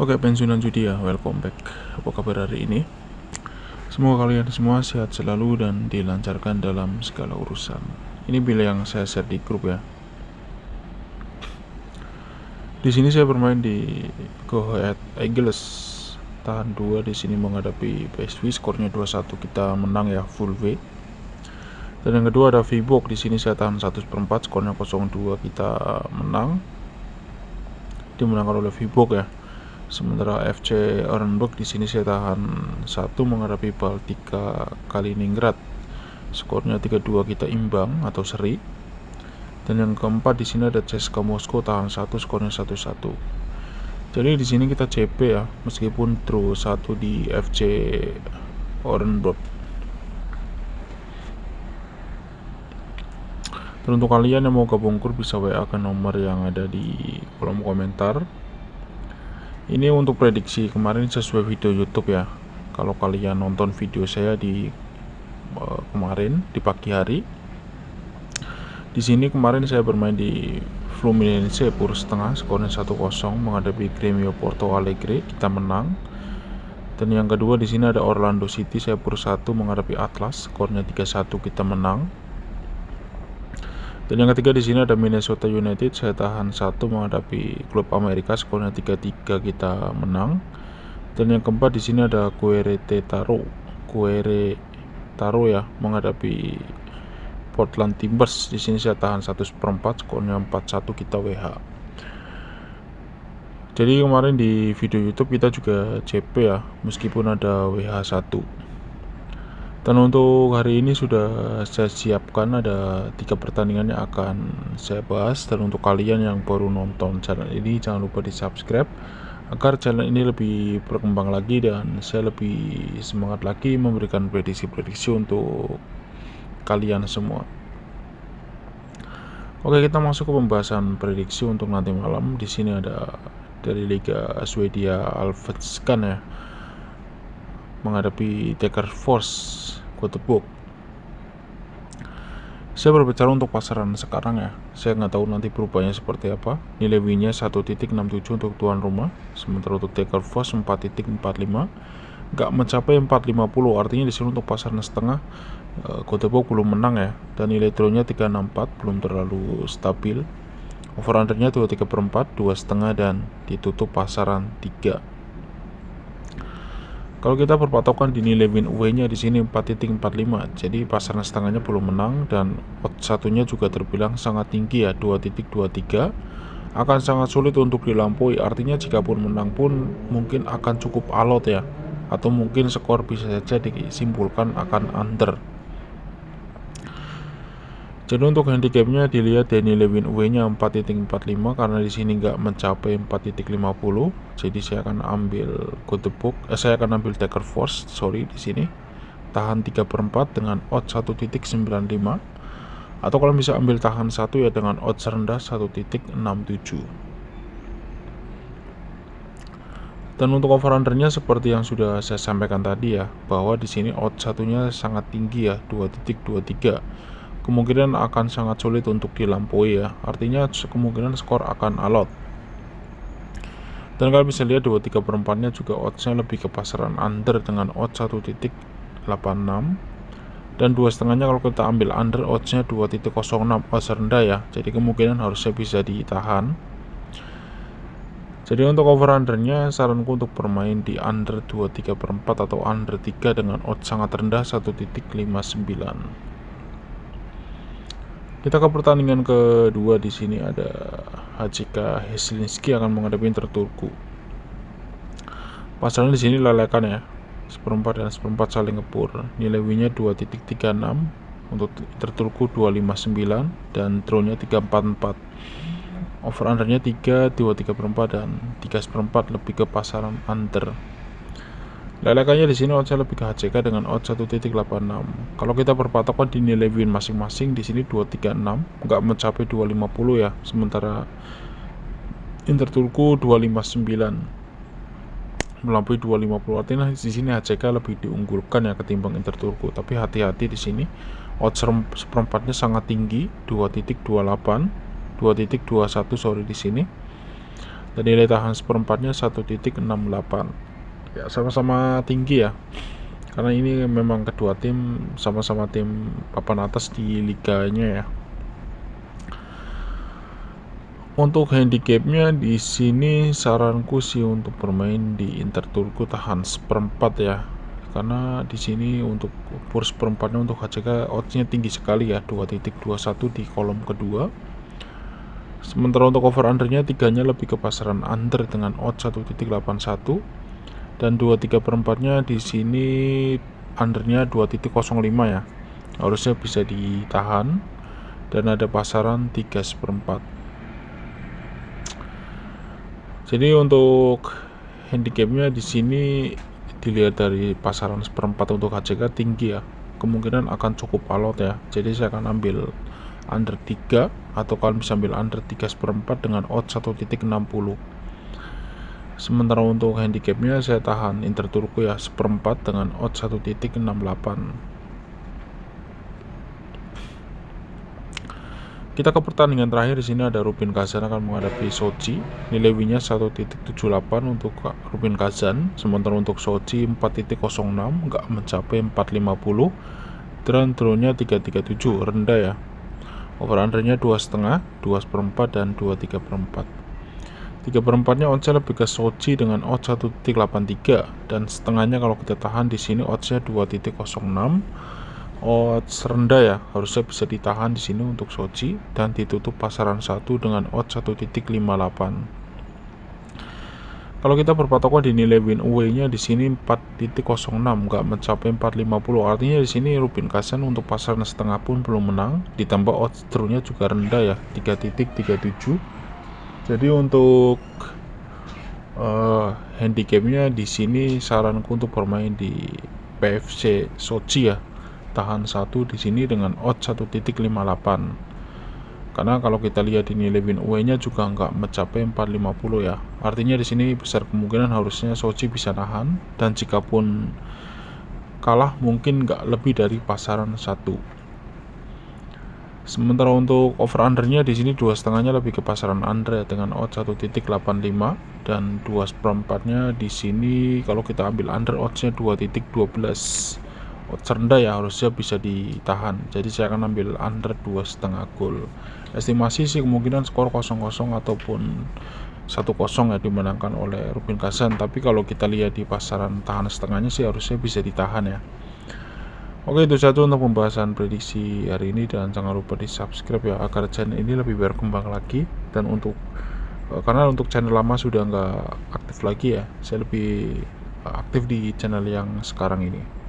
Oke, pensiunan judi ya, welcome back. Apa kabar hari ini? Semoga kalian semua sehat selalu dan dilancarkan dalam segala urusan. Ini bila yang saya share di grup ya. Di sini saya bermain di Go Ahead Eagles tahan 2 di sini menghadapi PSV, skornya 2-1, kita menang ya, full W. Dan yang kedua ada Viborg, di sini saya tahan 1/4, skornya 0-2, kita menang. Dimenangkan oleh Viborg ya. Sementara FC Orenburg di sini saya tahan 1 menghadapi Baltika Kaliningrad. Skornya 3-2, kita imbang atau seri. Dan yang keempat di sini ada CSKA Moskow tahan 1, skornya 1-1. Jadi di sini kita CP ya, meskipun draw 1 di FC Orenburg. Dan untuk kalian yang mau gabung grup bisa WA ke nomor yang ada di kolom komentar. Ini untuk prediksi kemarin sesuai video YouTube ya. Kalau kalian nonton video saya di kemarin di pagi hari, di sini kemarin saya bermain di Fluminense pur setengah, skornya 1-0 menghadapi Grêmio Porto Alegre, kita menang. Dan yang kedua di sini ada Orlando City, saya pur 1 menghadapi Atlas, skornya 3-1, kita menang. Dan yang ketiga di sini ada Minnesota United, saya tahan 1 menghadapi klub Amerika, skornya 3-3, kita menang. Dan yang keempat di sini ada Querétaro ya menghadapi Portland Timbers, di sini saya tahan 1/4, skornya 4-1, kita WH. Jadi kemarin di video YouTube kita juga CP ya, meskipun ada WH1. Dan untuk hari ini sudah saya siapkan ada 3 pertandingan yang akan saya bahas. Dan untuk kalian yang baru nonton channel ini, jangan lupa di subscribe agar channel ini lebih berkembang lagi dan saya lebih semangat lagi memberikan prediksi-prediksi untuk kalian semua. Oke, kita masuk ke pembahasan prediksi untuk nanti malam. Di sini ada dari Liga Swedia Allsvenskan ya, menghadapi Degerfors Göteborg. Saya berbicara untuk pasaran sekarang ya. Saya nggak tahu nanti perubahannya seperti apa. Nilai win-nya 1.67 untuk tuan rumah. Sementara untuk Degerfors 4.45. Nggak mencapai 4.50. Artinya di sini untuk pasaran setengah Göteborg belum menang ya. Dan nilai draw-nya 3.64, belum terlalu stabil. Over under-nya 2.3/4, 2,5 dan ditutup pasaran 3. Kalau kita berpatokan di nilai win away-nya di sini 4.45, jadi pasaran setengahnya belum menang dan odds satunya juga terbilang sangat tinggi ya, 2.23, akan sangat sulit untuk dilampaui. Artinya jika pun menang pun mungkin akan cukup alot ya, atau mungkin skor bisa saja disimpulkan akan under. Jadi untuk handicapnya dilihat dari nilai win away-nya 4.45, karena di sini nggak mencapai 4.50. Jadi saya akan ambil Göteborg, saya akan ambil Degerfors, di sini tahan 3/4 dengan odds 1.95. Atau kalau bisa ambil tahan 1 ya dengan odds rendah 1.67. Dan untuk over under-nya seperti yang sudah saya sampaikan tadi ya, bahwa di sini odds satunya sangat tinggi ya, 2.23. Kemungkinan akan sangat sulit untuk dilampaui ya, artinya kemungkinan skor akan alot. Dan kalau bisa lihat 2/3/4-nya juga oddsnya lebih ke pasaran under dengan odds 1.86, dan 2,5-nya kalau kita ambil under oddsnya 2.06, odds rendah ya, jadi kemungkinan harusnya bisa ditahan. Jadi untuk over undernya saranku untuk bermain di under 2/3/4 atau under 3 dengan odds sangat rendah 1.59. Kita ke pertandingan kedua. Di sini ada HJK Helsinki akan menghadapi Interturku. Pasalnya di sini lelekan ya, 1/4 dan 1/4 saling ngepur. Nilai win-nya 2.36 untuk Interturku, 2.59 dan draw-nya 3.44. Over under-nya 3, 2.3/4 dan 3/4, lebih ke pasaran under. Lelekannya di sini oddsnya lebih ke HJK dengan odds 1.86. Kalau kita berpatokan di nilai win masing-masing di sini 2.36, nggak mencapai 2.50 ya. Sementara Interturku 2.59 melampaui 2.50. Artinya di sini HJK lebih diunggulkan ya ketimbang Interturku. Tapi hati-hati di sini odds 1/4-nya sangat tinggi, 2.28, 2.21 di sini. dan nilai tahan seperempatnya 1.68. Ya, sama-sama tinggi ya, karena ini memang kedua tim sama-sama tim papan atas di liganya ya. Untuk handicapnya di sini saranku sih untuk bermain di Inter Turku tahan seperempat ya, karena di sini untuk kurs perempatnya untuk HCK oddsnya tinggi sekali ya, 2.21 di kolom kedua. Sementara untuk over undernya tiganya lebih ke pasaran under dengan odds 1.81 dan 23 perempatnya di sini undernya 2.05 ya, harusnya bisa ditahan dan ada pasaran 3 seperempat. Jadi untuk handicapnya di sini dilihat dari pasaran seperempat untuk HCK tinggi ya, kemungkinan akan cukup alot ya. Jadi saya akan ambil under 3 atau kalian bisa ambil under 3 seperempat dengan odds 1.60. Sementara untuk handicapnya saya tahan Inter Turku ya seperempat dengan odds 1.68. Kita ke pertandingan terakhir. Di sini ada Rubin Kazan akan menghadapi Sochi. Nilai winnya 1.78 untuk Rubin Kazan. Sementara untuk Sochi 4.06, nggak mencapai 4.50. Dan drawnya 3.37, rendah ya. Over undernya 2,5, 2 seperempat dan 2,3 perempat. 3 perempatnya oddsnya lebih ke Sochi dengan odds 1.83 dan setengahnya kalau kita tahan di sini oddsnya 2.06. Odds rendah ya, harusnya bisa ditahan di sini untuk Sochi dan ditutup pasaran 1 dengan odds 1.58. Kalau kita berpatokan di nilai win away-nya di sini 4.06, nggak mencapai 4.50. Artinya di sini Rubin Kazan untuk pasaran setengah pun belum menang, ditambah odds draw-nya juga rendah ya, 3.37. Jadi untuk handicapnya di sini saranku untuk bermain di PFC Sochi ya, tahan 1 di sini dengan odds 1.58. Karena kalau kita lihat di nilai win away-nya juga nggak mencapai 4.50 ya. Artinya di sini besar kemungkinan harusnya Sochi bisa nahan, dan jika pun kalah mungkin nggak lebih dari pasaran 1. Sementara untuk over undernya di sini 2,5-nya lebih ke pasaran under dengan odds 1.85 dan 2 seperempatnya di sini kalau kita ambil under oddsnya 2.12. Odds rendah ya, harusnya bisa ditahan. Jadi saya akan ambil under 2,5 gol. Estimasi sih kemungkinan skor 0-0 ataupun 1-0 ya dimenangkan oleh Rubin Kazan. Tapi kalau kita lihat di pasaran tahan setengahnya sih harusnya bisa ditahan ya. Oke, itu saja untuk pembahasan prediksi hari ini, dan jangan lupa di subscribe ya agar channel ini lebih berkembang lagi. Dan karena untuk channel lama sudah nggak aktif lagi ya, saya lebih aktif di channel yang sekarang ini.